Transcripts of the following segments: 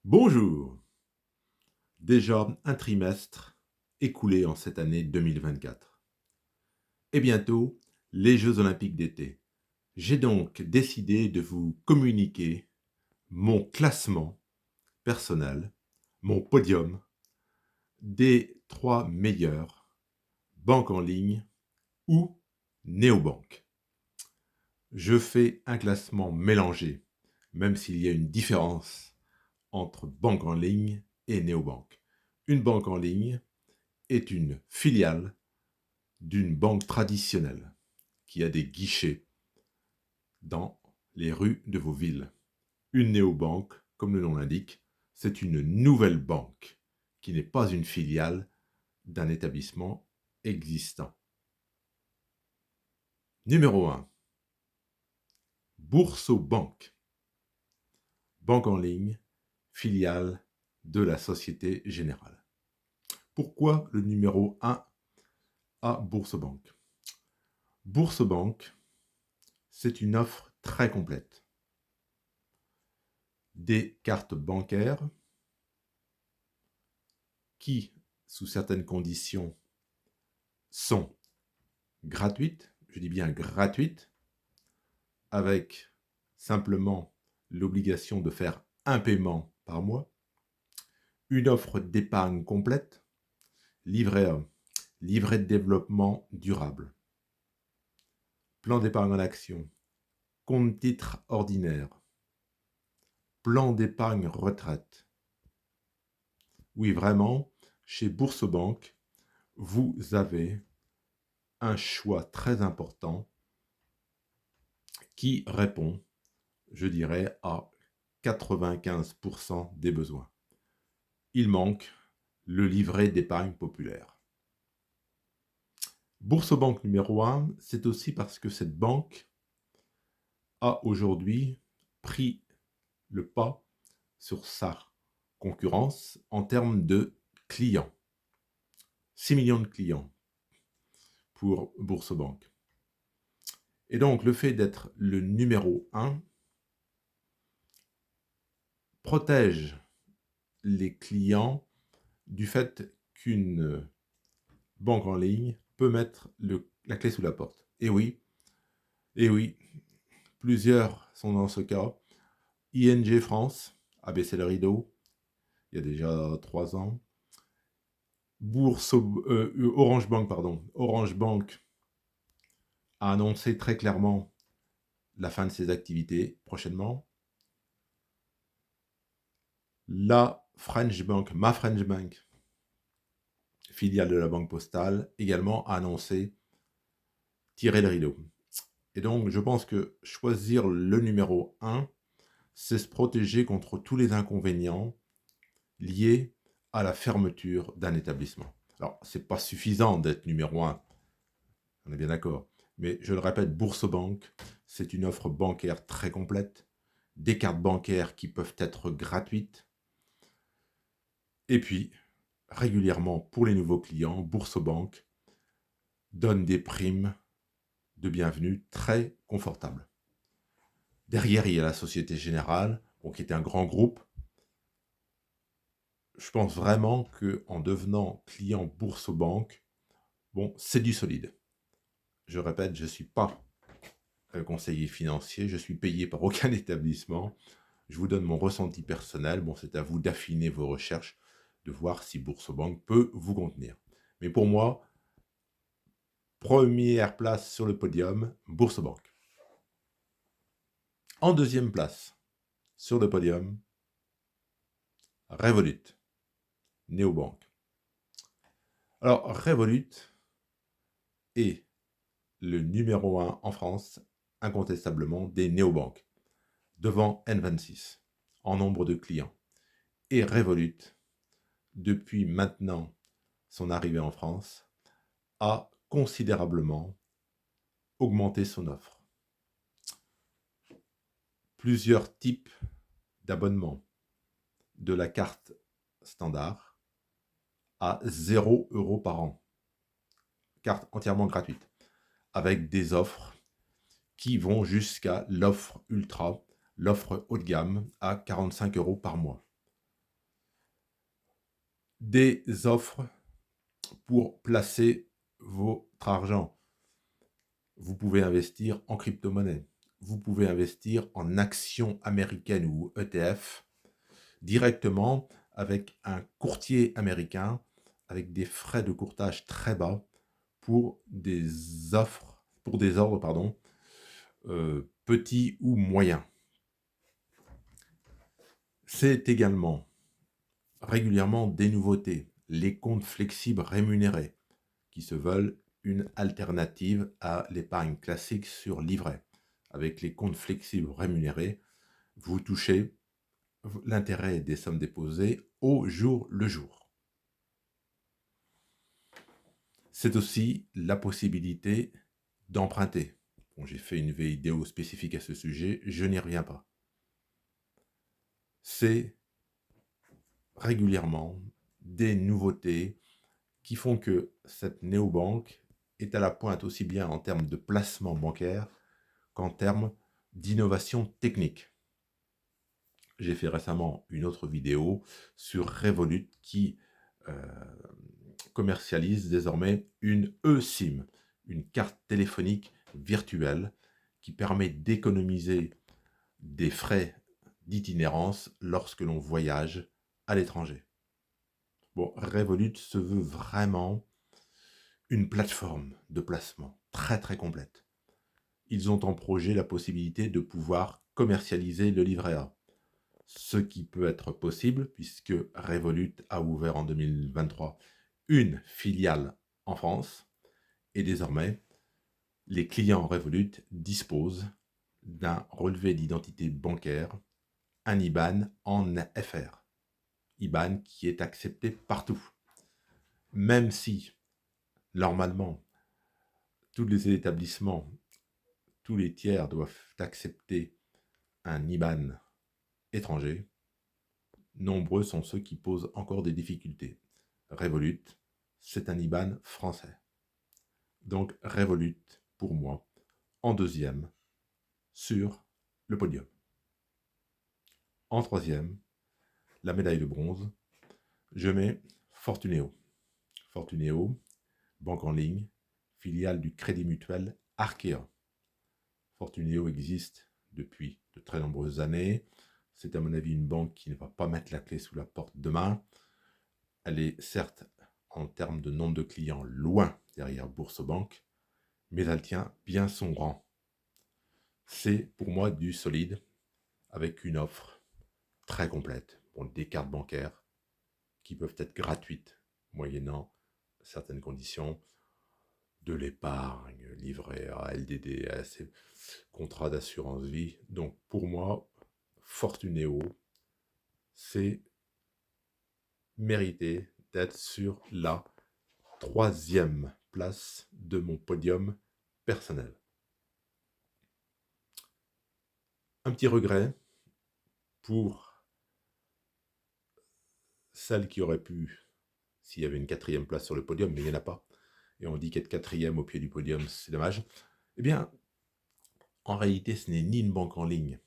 Bonjour! Déjà un trimestre écoulé en cette année 2024. Et bientôt, les Jeux olympiques d'été. J'ai donc décidé de vous communiquer mon classement personnel, mon podium des 3 meilleures banques en ligne ou néobanques. Je fais un classement mélangé, même s'il y a une différence entre banque en ligne et néobanque. Une banque en ligne est une filiale d'une banque traditionnelle qui a des guichets dans les rues de vos villes. Une néobanque, comme le nom l'indique, c'est une nouvelle banque qui n'est pas une filiale d'un établissement existant. Numéro 1. Bourso-Banque. Banque en ligne, filiale de la Société Générale. Pourquoi le numéro 1 à Bourso-Banque? Bourso-Banque, c'est une offre très complète. Des cartes bancaires qui, sous certaines conditions, sont gratuites, je dis bien gratuites, avec simplement l'obligation de faire un paiement par mois, une offre d'épargne complète, livret A, livret de développement durable, plan d'épargne en action, compte titre ordinaire, plan d'épargne retraite. Oui, vraiment, chez Bourse-Banque, vous avez un choix très important qui répond, je dirais, à 95% des besoins. Il manque le livret d'épargne populaire. Bourse-Banque numéro 1, c'est aussi parce que cette banque a aujourd'hui pris le pas sur sa concurrence en termes de clients. 6 millions de clients pour Bourse-Banque. Et donc, le fait d'être le numéro 1 protège les clients du fait qu'une banque en ligne peut mettre la clé sous la porte. Et oui, plusieurs sont dans ce cas. ING France a baissé le rideau il y a déjà 3 ans. Orange Bank, pardon. Orange Bank a annoncé très clairement la fin de ses activités prochainement. La French Bank, ma French Bank, filiale de la Banque Postale, également a annoncé tirer le rideau. Et donc, je pense que choisir le numéro 1, c'est se protéger contre tous les inconvénients liés à la fermeture d'un établissement. Alors, ce n'est pas suffisant d'être numéro 1, on est bien d'accord. Mais je le répète, Bourse-Banque, c'est une offre bancaire très complète, des cartes bancaires qui peuvent être gratuites. Et puis, régulièrement, pour les nouveaux clients, Bourse-Banque donne des primes de bienvenue très confortables. Derrière, il y a la Société Générale, qui est un grand groupe. Je pense vraiment qu'en devenant client Bourse-Banque, c'est du solide. Je répète, je ne suis pas conseiller financier, je suis payé par aucun établissement. Je vous donne mon ressenti personnel. C'est à vous d'affiner vos recherches, de voir si Bourse-Banque peut vous contenir. Mais pour moi, première place sur le podium, Bourse-Banque. En deuxième place, sur le podium, Revolut, néobanque. Alors, Revolut est le numéro 1 en France, incontestablement, des néobanques, devant N26 en nombre de clients. Et Revolut, depuis maintenant son arrivée en France, a considérablement augmenté son offre. Plusieurs types d'abonnements, de la carte standard à 0 € par an, carte entièrement gratuite, avec des offres qui vont jusqu'à l'offre ultra, l'offre haut de gamme à 45 € par mois. des offres pour placer votre argent. Vous pouvez investir en crypto-monnaie. Vous pouvez investir en actions américaines ou ETF directement avec un courtier américain avec des frais de courtage très bas pour des offres, pour des ordres, petits ou moyens. C'est également régulièrement des nouveautés, les comptes flexibles rémunérés, qui se veulent une alternative à l'épargne classique sur livret. Avec les comptes flexibles rémunérés, vous touchez l'intérêt des sommes déposées au jour le jour. C'est aussi la possibilité d'emprunter. Bon, j'ai fait une vidéo spécifique à ce sujet, je n'y reviens pas. C'est régulièrement des nouveautés qui font que cette néobanque est à la pointe aussi bien en termes de placement bancaire qu'en termes d'innovation technique. J'ai fait récemment une autre vidéo sur Revolut qui commercialise désormais une eSIM, une carte téléphonique virtuelle qui permet d'économiser des frais d'itinérance lorsque l'on voyage à l'étranger. Bon, Revolut se veut vraiment une plateforme de placement très très complète. Ils ont en projet la possibilité de pouvoir commercialiser le livret A, ce qui peut être possible puisque Revolut a ouvert en 2023 une filiale en France et désormais les clients Revolut disposent d'un relevé d'identité bancaire, un IBAN en FR, IBAN qui est accepté partout. Même si, normalement, tous les établissements, tous les tiers doivent accepter un IBAN étranger, nombreux sont ceux qui posent encore des difficultés. Revolut, c'est un IBAN français. Donc Revolut, pour moi, en deuxième, sur le podium. En troisième, la médaille de bronze, je mets Fortuneo. Fortuneo, banque en ligne, filiale du Crédit Mutuel Arkea. Fortuneo existe depuis de très nombreuses années. C'est à mon avis une banque qui ne va pas mettre la clé sous la porte demain. Elle est certes, en termes de nombre de clients, loin derrière Boursorama, mais elle tient bien son rang. C'est pour moi du solide, avec une offre très complète. Bon, des cartes bancaires qui peuvent être gratuites, moyennant certaines conditions, de l'épargne, livret A, LDDS, contrat d'assurance vie. Donc pour moi, Fortuneo, c'est mérité d'être sur la troisième place de mon podium personnel. Un petit regret pour celle qui aurait pu, s'il y avait une quatrième place sur le podium, mais il n'y en a pas, et on dit qu'être quatrième au pied du podium, c'est dommage. Eh bien, en réalité, ce n'est ni une banque en ligne,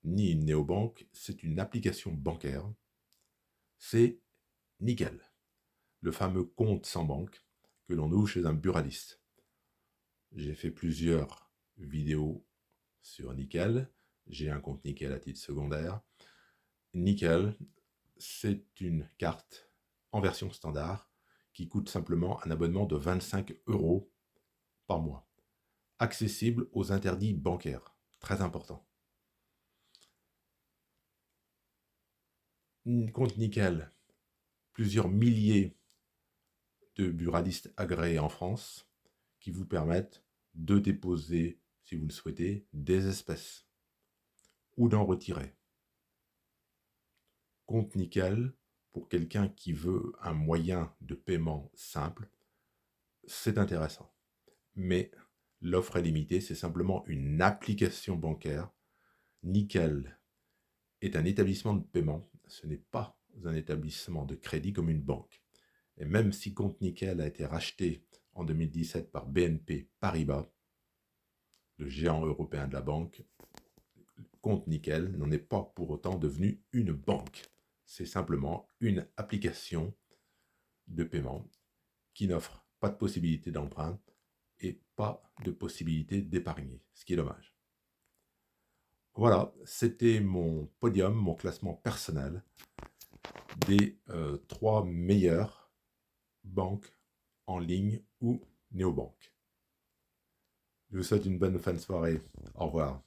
ni une néobanque, c'est une application bancaire. C'est Nickel, le fameux compte sans banque que l'on ouvre chez un buraliste. J'ai fait plusieurs vidéos sur Nickel. J'ai un compte Nickel à titre secondaire. Nickel, c'est une carte en version standard qui coûte simplement un abonnement de 25 € par mois. Accessible aux interdits bancaires. Très important. Compte Nickel, plusieurs milliers de buralistes agréés en France qui vous permettent de déposer, si vous le souhaitez, des espèces ou d'en retirer. Compte Nickel, pour quelqu'un qui veut un moyen de paiement simple, c'est intéressant. Mais l'offre est limitée, c'est simplement une application bancaire. Nickel est un établissement de paiement, ce n'est pas un établissement de crédit comme une banque. Et même si Compte Nickel a été racheté en 2017 par BNP Paribas, le géant européen de la banque, Compte Nickel n'en est pas pour autant devenu une banque. C'est simplement une application de paiement, qui n'offrent pas de possibilité d'emprunt et pas de possibilité d'épargner, ce qui est dommage. Voilà, c'était mon podium, mon classement personnel des 3 meilleures banques en ligne ou néobanques. Je vous souhaite une bonne fin de soirée. Au revoir.